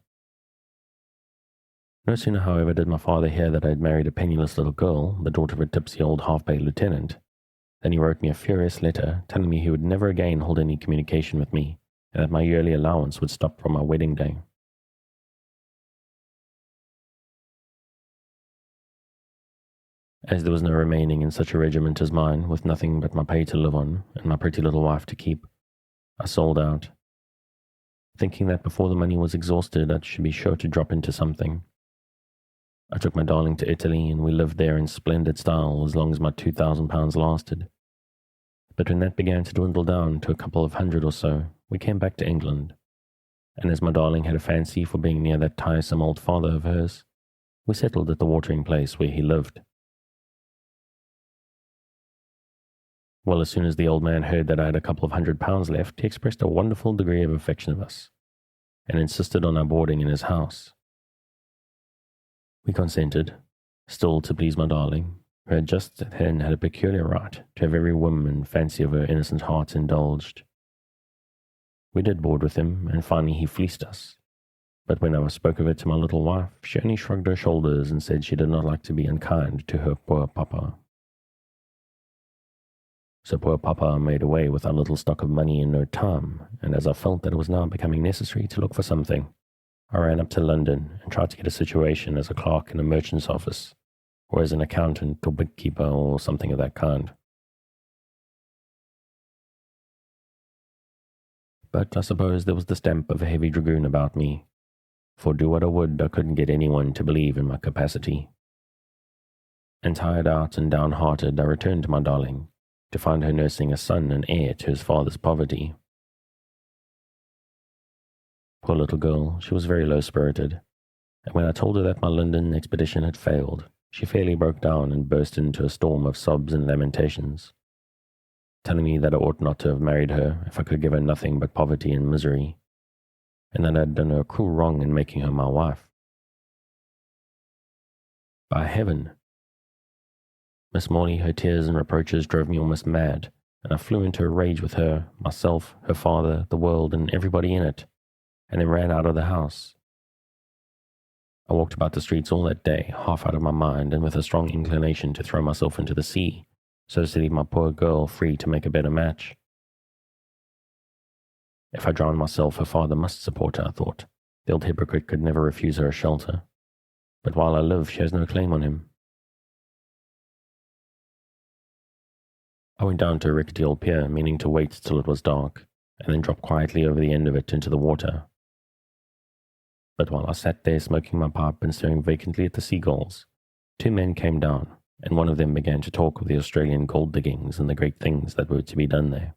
No sooner, however, did my father hear that I had married a penniless little girl, the daughter of a tipsy old half-pay lieutenant, than he wrote me a furious letter telling me he would never again hold any communication with me, and that my yearly allowance would stop from my wedding day. As there was no remaining in such a regiment as mine, with nothing but my pay to live on, and my pretty little wife to keep, I sold out, thinking that before the money was exhausted I should be sure to drop into something. I took my darling to Italy, and we lived there in splendid style as long as my £2,000 lasted. But when that began to dwindle down to a couple of hundred or so, we came back to England, and as my darling had a fancy for being near that tiresome old father of hers, we settled at the watering place where he lived. Well, as soon as the old man heard that I had a couple of £100 left, he expressed a wonderful degree of affection of us, and insisted on our boarding in his house. We consented, still to please my darling, who had just then had a peculiar right to have every whim and fancy of her innocent heart indulged. We did board with him, and finally he fleeced us. But when I spoke of it to my little wife, she only shrugged her shoulders and said she did not like to be unkind to her poor papa. So poor papa made away with our little stock of money in no time, and as I felt that it was now becoming necessary to look for something, I ran up to London and tried to get a situation as a clerk in a merchant's office, or as an accountant or bookkeeper or something of that kind. But I suppose there was the stamp of a heavy dragoon about me, for do what I would, I couldn't get anyone to believe in my capacity. And tired out and downhearted, I returned to my darling, to find her nursing a son and heir to his father's poverty. Poor little girl, she was very low-spirited, and when I told her that my London expedition had failed, she fairly broke down and burst into a storm of sobs and lamentations, telling me that I ought not to have married her if I could give her nothing but poverty and misery, and that I had done her a cruel wrong in making her my wife. By heaven! Miss Morley, her tears and reproaches drove me almost mad, and I flew into a rage with her, myself, her father, the world, and everybody in it, and then ran out of the house. I walked about the streets all that day, half out of my mind, and with a strong inclination to throw myself into the sea, so as to leave my poor girl free to make a better match. If I drowned myself, her father must support her, I thought. The old hypocrite could never refuse her a shelter. But while I live, she has no claim on him. I went down to a rickety old pier, meaning to wait till it was dark, and then drop quietly over the end of it into the water. But while I sat there smoking my pipe and staring vacantly at the seagulls, 2 men came down, and one of them began to talk of the Australian gold diggings and the great things that were to be done there.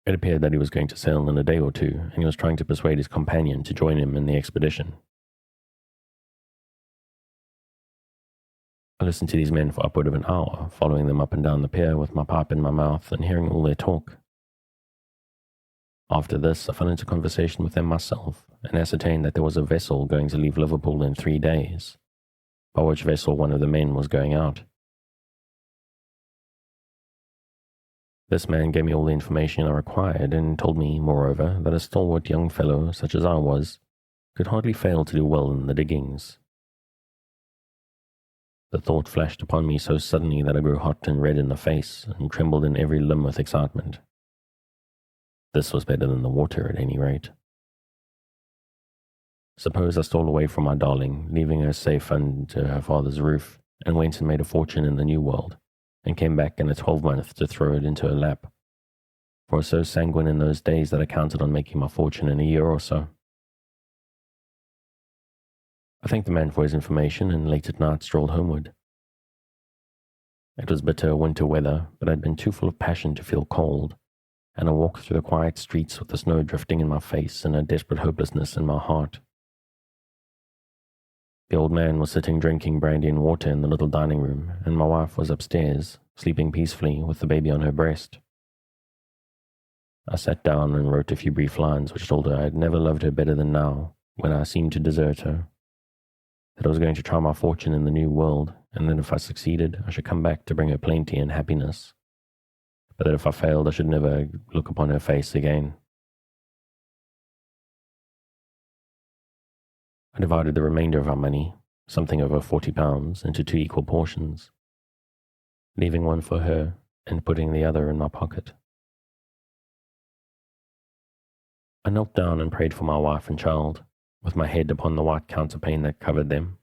It appeared that he was going to sail in a day or 2, and he was trying to persuade his companion to join him in the expedition. I listened to these men for upward of an hour, following them up and down the pier with my pipe in my mouth and hearing all their talk. After this, I fell into conversation with them myself and ascertained that there was a vessel going to leave Liverpool in 3 days, by which vessel one of the men was going out. This man gave me all the information I required and told me, moreover, that a stalwart young fellow, such as I was, could hardly fail to do well in the diggings. The thought flashed upon me so suddenly that I grew hot and red in the face and trembled in every limb with excitement. This was better than the water, at any rate. Suppose I stole away from my darling, leaving her safe under her father's roof, and went and made a fortune in the New World, and came back in a 12-month to throw it into her lap, for I was so sanguine in those days that I counted on making my fortune in a year or so. I thanked the man for his information, and late at night strolled homeward. It was bitter winter weather, but I had been too full of passion to feel cold, and I walked through the quiet streets with the snow drifting in my face and a desperate hopelessness in my heart. The old man was sitting drinking brandy and water in the little dining room, and my wife was upstairs, sleeping peacefully with the baby on her breast. I sat down and wrote a few brief lines which told her I had never loved her better than now, when I seemed to desert her, that I was going to try my fortune in the New World, and that if I succeeded, I should come back to bring her plenty and happiness, but that if I failed, I should never look upon her face again. I divided the remainder of our money, something over £40, into 2 equal portions, leaving one for her and putting the other in my pocket. I knelt down and prayed for my wife and child, with my head upon the white counterpane that covered them.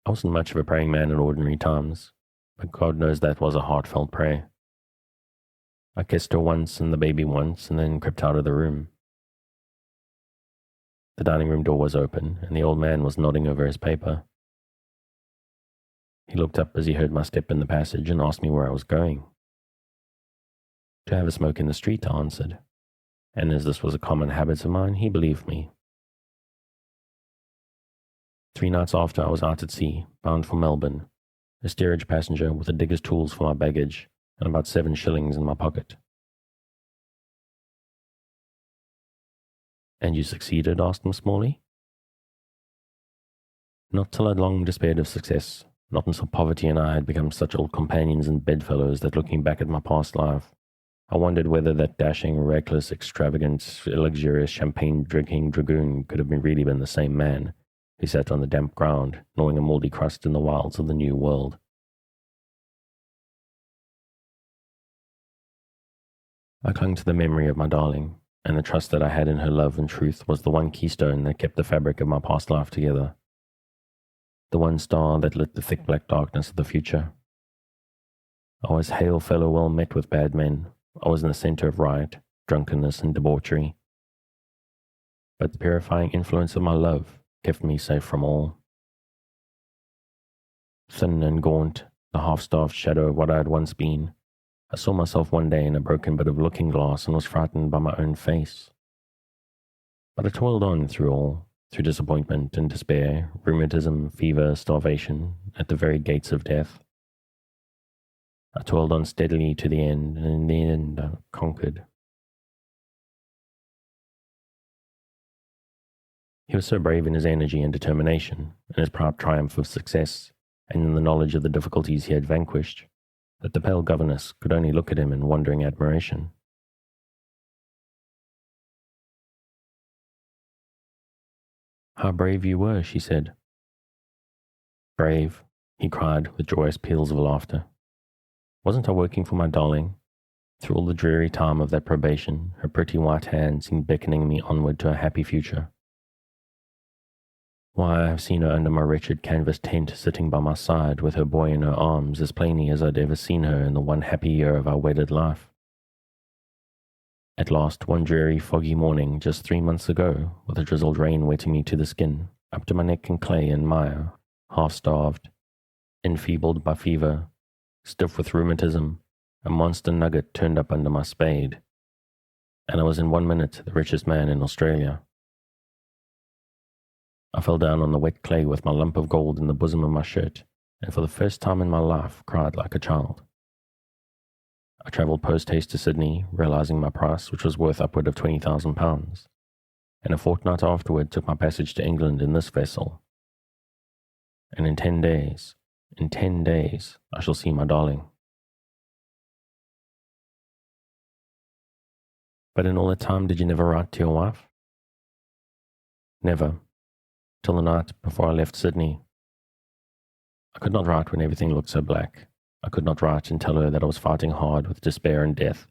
I wasn't much of a praying man at ordinary times, but God knows that was a heartfelt prayer. I kissed her once and the baby once, and then crept out of the room. The dining room door was open, and the old man was nodding over his paper. He looked up as he heard my step in the passage and asked me where I was going. To have a smoke in the street, I answered, and as this was a common habit of mine, he believed me. 3 nights after, I was out at sea, bound for Melbourne, a steerage passenger with a digger's tools for my baggage, and about 7 shillings in my pocket. And you succeeded? Asked Miss Morley. Not till I'd long despaired of success, not until poverty and I had become such old companions and bedfellows that looking back at my past life, I wondered whether that dashing, reckless, extravagant, luxurious, champagne-drinking dragoon could have really been the same man who sat on the damp ground, gnawing a mouldy crust in the wilds of the New World. I clung to the memory of my darling, and the trust that I had in her love and truth was the one keystone that kept the fabric of my past life together, the one star that lit the thick black darkness of the future. I was hail fellow well met with bad men. I was in the center of riot, drunkenness, and debauchery. But the purifying influence of my love kept me safe from all. Thin and gaunt, the half-starved shadow of what I had once been, I saw myself one day in a broken bit of looking-glass and was frightened by my own face. But I toiled on through all, through disappointment and despair, rheumatism, fever, starvation, at the very gates of death. I toiled on steadily to the end, and in the end I conquered. He was so brave in his energy and determination, in his proud triumph of success, and in the knowledge of the difficulties he had vanquished, that the pale governess could only look at him in wondering admiration. "How brave you were," she said. "Brave," he cried with joyous peals of laughter. "Wasn't I working for my darling? Through all the dreary time of that probation, her pretty white hand seemed beckoning me onward to a happy future. Why, I have seen her under my wretched canvas tent, sitting by my side with her boy in her arms, as plainly as I'd ever seen her in the one happy year of our wedded life. At last, one dreary, foggy morning, just 3 months ago, with a drizzled rain wetting me to the skin, up to my neck in clay and mire, half-starved, enfeebled by fever, stiff with rheumatism, a monster nugget turned up under my spade, and I was in 1 minute the richest man in Australia. I fell down on the wet clay with my lump of gold in the bosom of my shirt, and for the first time in my life cried like a child. I travelled post-haste to Sydney, realising my price, which was worth upward of £20,000, and a fortnight afterward took my passage to England in this vessel. And in 10 days, I shall see my darling. But in all that time did you never write to your wife?" "Never, till the night before I left Sydney. I could not write when everything looked so black. I could not write and tell her that I was fighting hard with despair and death.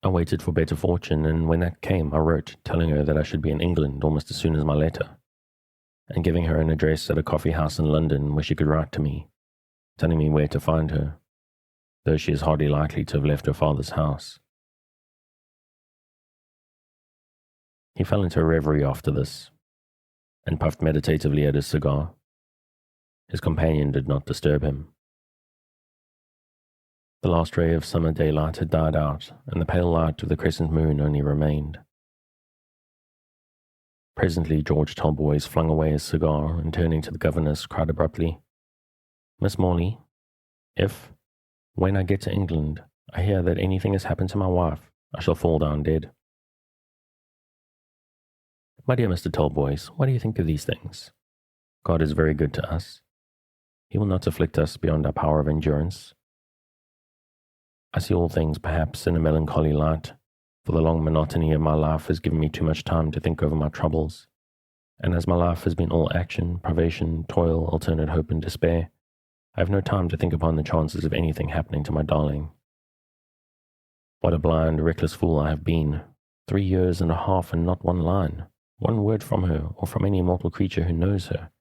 I waited for better fortune, and when that came I wrote, telling her that I should be in England almost as soon as my letter, and giving her an address at a coffee house in London where she could write to me, telling me where to find her, though she is hardly likely to have left her father's house." He fell into a reverie after this, and puffed meditatively at his cigar. His companion did not disturb him. The last ray of summer daylight had died out, and the pale light of the crescent moon only remained. Presently George Talboys flung away his cigar, and turning to the governess, cried abruptly, "Miss Morley, when I get to England, I hear that anything has happened to my wife, I shall fall down dead." "My dear Mr. Talboys, what do you think of these things? God is very good to us. He will not afflict us beyond our power of endurance. I see all things, perhaps, in a melancholy light, for the long monotony of my life has given me too much time to think over my troubles, and as my life has been all action, privation, toil, alternate hope and despair, I have no time to think upon the chances of anything happening to my darling. What a blind, reckless fool I have been. 3 years and a half and not one line, one word from her, or from any mortal creature who knows her.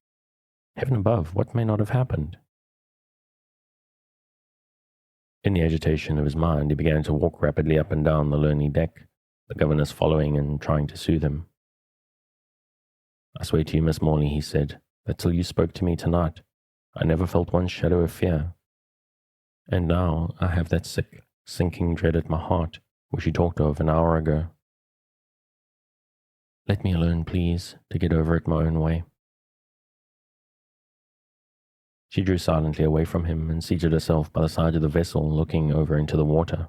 Heaven above, what may not have happened?" In the agitation of his mind, he began to walk rapidly up and down the lonely deck, the governess following and trying to soothe him. "I swear to you, Miss Morley," he said, "that till you spoke to me tonight, I never felt one shadow of fear. And now I have that sick, sinking dread at my heart, which you talked of an hour ago. Let me alone, please, to get over it my own way." She drew silently away from him and seated herself by the side of the vessel, looking over into the water.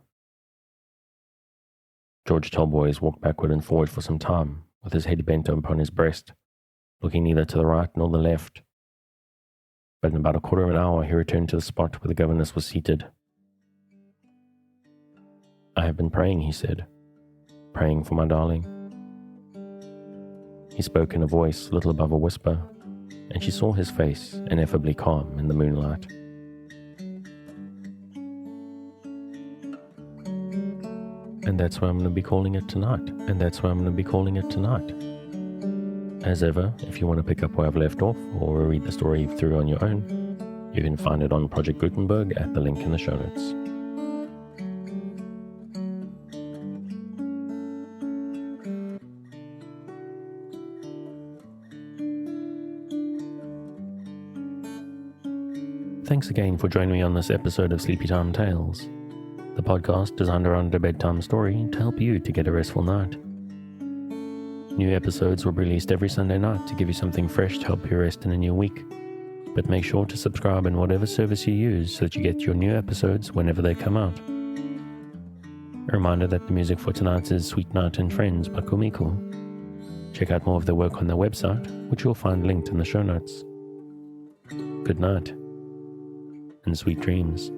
George Talboys walked backward and forward for some time, with his head bent upon his breast, looking neither to the right nor the left. But in about a quarter of an hour he returned to the spot where the governess was seated. "I have been praying," he said, "praying for my darling." He spoke in a voice little above a whisper, and she saw his face, ineffably calm in the moonlight. And that's why I'm going to be calling it tonight. As ever, if you want to pick up where I've left off or read the story through on your own, You can find it on Project Gutenberg at the link in the show notes. Thanks again for joining me on this episode of Sleepy Time Tales, the podcast designed around a bedtime story to help you to get a restful night. New episodes will be released every Sunday night to give you something fresh to help you rest in a new week. But make sure to subscribe in whatever service you use so that you get your new episodes whenever they come out. A reminder that the music for tonight is Sweet Night and Friends by Kumiko. Check out more of their work on their website, which you'll find linked in the show notes. Good night, and sweet dreams.